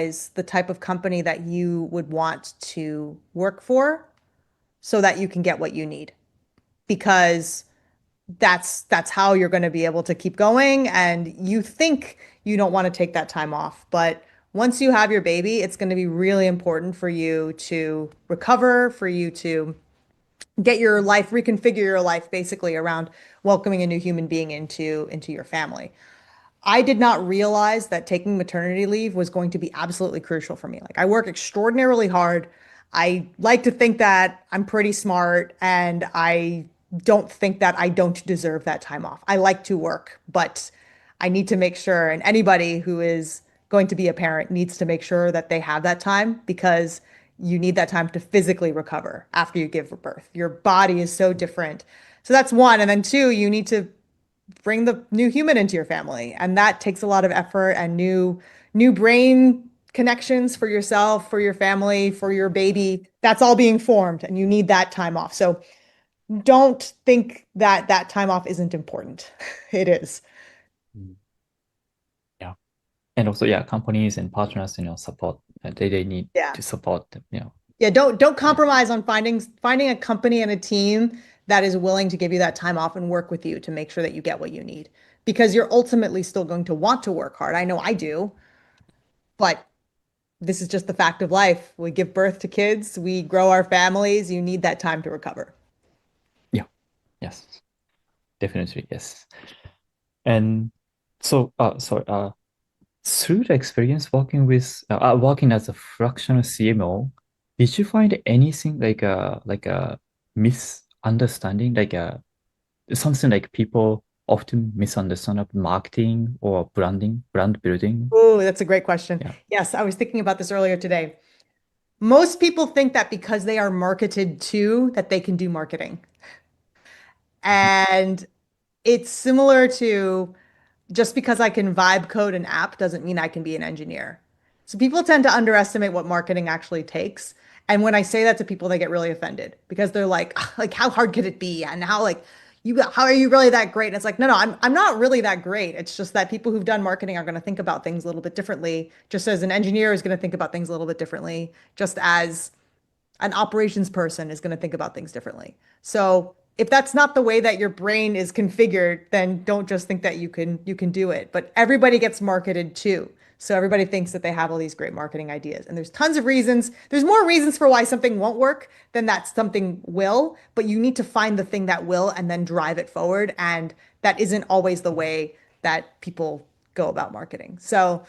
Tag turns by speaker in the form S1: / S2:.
S1: is the type of company that you would want to work for so that you can get what you need. Because that's how you're going to be able to keep going. And you think you don't want to take that time off, but once you have your baby, it's going to be really important for you to recover, for you to get your life, reconfigure your life basically around welcoming a new human being into your family. I did not realize that taking maternity leave was going to be absolutely crucial for me. Like I work extraordinarily hard. I like to think that I'm pretty smart and I don't think that I don't deserve that time off. I like to work, but I need to make sure, and anybody who is going to be a parent needs to make sure that they have that time because you need that time to physically recover after you give birth. Your body is so different. So that's one. And then two, you need to bring the new human into your family, and that takes a lot of effort and new brain connections for yourself, for your family, for your baby. That's all being formed and you need that time off. So don't think that that time off isn't important. It is.
S2: Mm. Yeah. And also, yeah, companies and partners, support, they need
S1: Yeah.
S2: to support them.
S1: Yeah, don't
S2: Yeah.
S1: compromise on finding a company and a team that is willing to give you that time off and work with you to make sure that you get what you need. Because you're ultimately still going to want to work hard. I know I do, but this is just the fact of life. We give birth to kids, we grow our families. You need that time to recover.
S2: Yeah. Yes. Definitely. Yes. And so, through the experience working as a fractional CMO, did you find anything like a misunderstanding, something like people often misunderstand of marketing or brand building?
S1: Oh, that's a great question.
S2: Yeah.
S1: Yes, I was thinking about this earlier today. Most people think that because they are marketed to, that they can do marketing.
S2: Mhm.
S1: And it's similar to just because I can vibe code an app doesn't mean I can be an engineer. So people tend to underestimate what marketing actually takes. And when I say that to people, they get really offended because they're like, like how hard could it be? And how are you really that great? And it's like, no, I'm not really that great. It's just that people who've done marketing are going to think about things a little bit differently, just as an engineer is going to think about things a little bit differently, just as an operations person is going to think about things differently. So if that's not the way that your brain is configured, then don't just think that you can do it. But everybody gets marketed too. So everybody thinks that they have all these great marketing ideas. And there's tons of reasons. There's more reasons for why something won't work than that something will, but you need to find the thing that will and then drive it forward. And that isn't always the way that people go about marketing. So